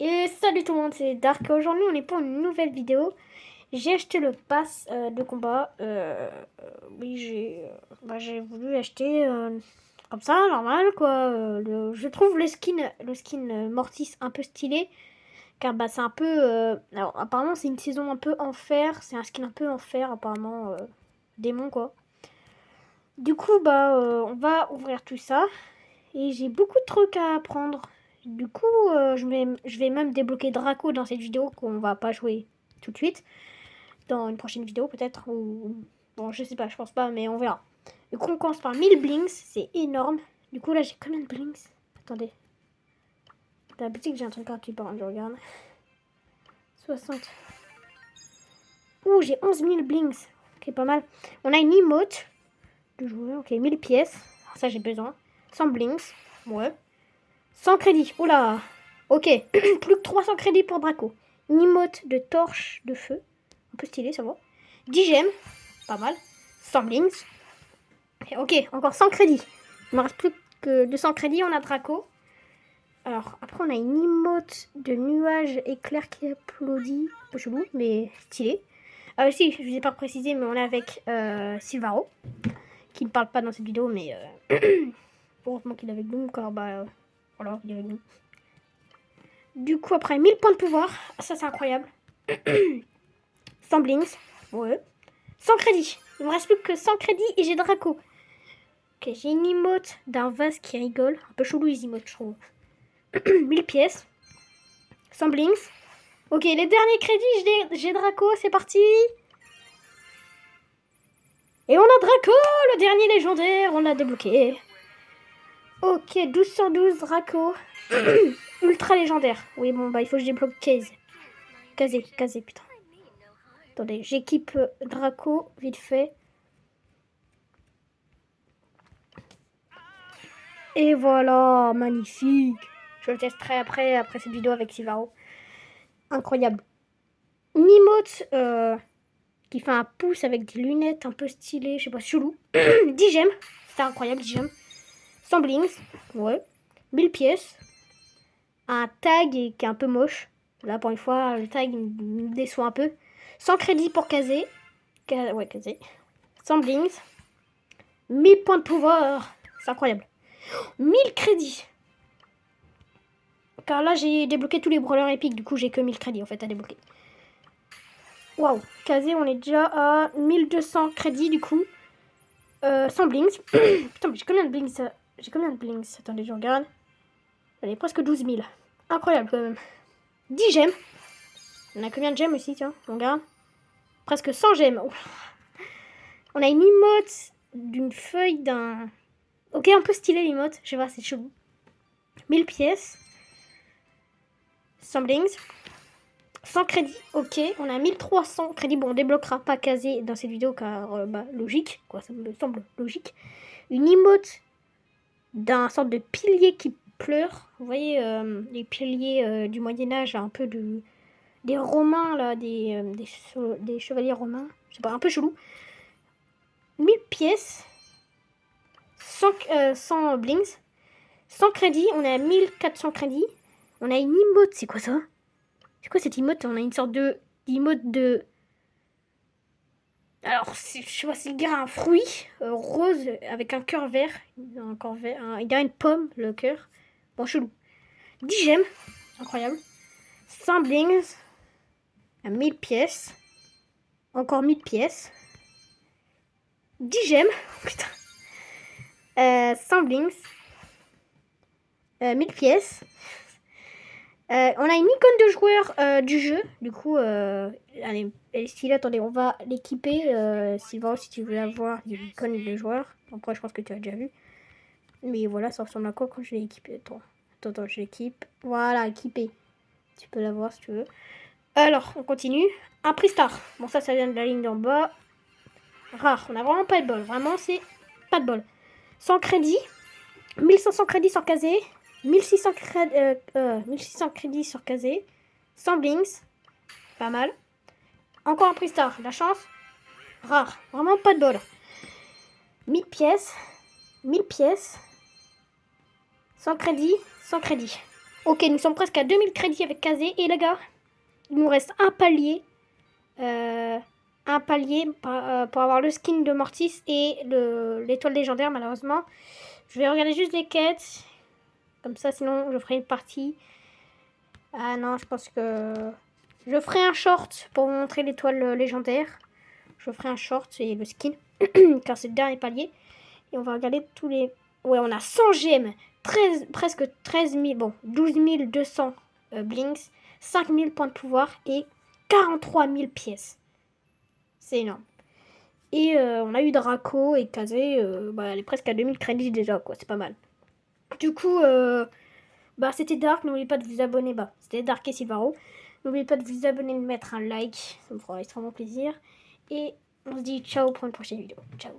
Et salut tout le monde, c'est Dark. Aujourd'hui, on est pour une nouvelle vidéo. J'ai acheté le pass de combat. Oui, j'ai voulu acheter comme ça, normal quoi. Je trouve le skin Mortis un peu stylé. Car bah, c'est un peu. Alors, apparemment, c'est une saison un peu enfer. C'est un skin un peu enfer, apparemment. Démon quoi. Du coup, bah, on va ouvrir tout ça. Et j'ai beaucoup de trucs à apprendre. Du coup, je vais même débloquer Draco dans cette vidéo qu'on va pas jouer tout de suite. Dans une prochaine vidéo peut-être. Ou... Bon, je sais pas, je pense pas, mais on verra. Du coup, on commence par 1000 blinks. C'est énorme. Du coup, là, j'ai combien de blinks? Attendez. Dans la boutique, j'ai un truc gratuit par contre, je regarde. 60. Ouh, j'ai 11 000 blinks. Ok, pas mal. On a une emote de joueur. Ok, 1000 pièces. Alors, ça, j'ai besoin. 100 blinks. Ouais. 100 crédits. Oula. Ok. Plus que 300 crédits pour Draco. Une emote de torche de feu. Un peu stylé, ça va. 10 gemmes. Pas mal. 100 blinks. Ok, encore 100 crédits. Il me reste plus que 200 crédits. On a Draco. Alors, après, on a une emote de nuage éclair qui applaudit. Un peu chelou, mais stylé. Ah, aussi, je ne vous ai pas précisé, mais on est avec Silvaro. Qui ne parle pas dans cette vidéo, mais heureusement qu'il est avec nous, car bah, voilà, il est avec nous. Du coup, après 1000 points de pouvoir, ça c'est incroyable. 100 blinks, ouais. 100 crédits. Il me reste plus que 100 crédits et j'ai Draco. Ok, j'ai une emote d'un vase qui rigole. Un peu chelou les emotes, je trouve. 1000 pièces. 100 blinks. Ok, les derniers crédits, j'ai Draco, c'est parti. Et on a Draco, le dernier légendaire, on l'a débloqué. Ok, 12 sur 12, Draco. Ultra légendaire. Oui, bon, bah il faut que je débloque Case. Kazé, putain. Attendez, j'équipe Draco, vite fait. Et voilà, magnifique. Je le testerai après cette vidéo avec Silvaro. Incroyable. Une emote qui fait un pouce avec des lunettes un peu stylées, je sais pas, chelou. 10 gemmes, c'était incroyable, 10 gemmes. 100 blinks, ouais. 1000 pièces. Un tag qui est un peu moche. Là, pour une fois, le tag me déçoit un peu. 100 crédits pour Kazé. Ouais, Kazé. 100 blinks. 1000 points de pouvoir. C'est incroyable. 1000 crédits. Car là, j'ai débloqué tous les brawlers épiques. Du coup, j'ai que 1000 crédits en fait à débloquer. Waouh. Kazé, on est déjà à 1200 crédits du coup. 100 blinks. Putain, mais j'ai combien de blinks? J'ai combien de blinks? Attendez, je regarde. Allez, presque 12 000. Incroyable quand même. 10 gemmes. On a combien de gemmes aussi, tiens? On regarde. Presque 100 gemmes. Oh. On a une emote d'une feuille d'un... Ok, un peu stylé l'emote. Je sais pas, c'est chelou. 1000 pièces. 100 blinks. 100 crédits, ok. On a 1300 crédits. Bon, on débloquera pas Kazé dans cette vidéo car, bah, logique. Quoi, ça me semble logique. Une emote d'un sorte de pilier qui pleure. Vous voyez, les piliers du Moyen-Âge, un peu des Romains, là, des chevaliers romains. Je sais pas, un peu chelou. 1000 pièces. 100 blinks. 100 crédits. On est à 1400 crédits. On a une emote. C'est quoi ça? C'est quoi cette emote? On a une sorte de emote de... Alors, je sais pas, c'est un fruit rose avec un cœur vert. Il y a une pomme, le cœur. Bon, chelou. 10 gemmes. Incroyable. 100 blinks. 1000 pièces. Encore 1000 pièces. 10 gemmes. Putain. 100 blinks. 1000 pièces. On a une icône de joueur du jeu. Du coup, allez, elle est stylée. Attendez, on va l'équiper. Sylvain, si tu veux la voir, l'icône de joueur. Après, je pense que tu as déjà vu. Mais voilà, ça ressemble à quoi quand je l'ai équipé? Attends, je l'équipe. Voilà, équipé. Tu peux la voir si tu veux. Alors, on continue. Un prix star. Bon, ça vient de la ligne d'en bas. Rare. On a vraiment pas de bol. Vraiment, c'est pas de bol. 100 crédits. 1500 crédits sur Kazé. 1600 crédits sur Kazé. 100 blinks. Pas mal. Encore un prix star. La chance. Rare. Vraiment pas de bol. 1000 pièces. 1000 pièces. 100 crédits. 100 crédits. Ok, nous sommes presque à 2000 crédits avec Kazé. Et les gars, il nous reste un palier. Pour avoir le skin de Mortis et l'étoile légendaire, malheureusement. Je vais regarder juste les quêtes. Comme ça, sinon, je ferai une partie. Ah non, je pense que... Je ferai un short pour vous montrer l'étoile légendaire. Je ferai un short et le skin. Car c'est le dernier palier. Et on va regarder tous les... Ouais, on a 100 gemmes. Presque 13 000... Bon, 12 200 blinks. 5 000 points de pouvoir. Et 43 000 pièces. C'est énorme. Et on a eu Draco et Kazé. Elle est presque à 2000 crédits déjà, quoi. C'est pas mal. Du coup... c'était Dark, n'oubliez pas de vous abonner. C'était Dark et Silvaro. N'oubliez pas de vous abonner, de mettre un like. Ça me fera extrêmement plaisir. Et on se dit ciao pour une prochaine vidéo. Ciao.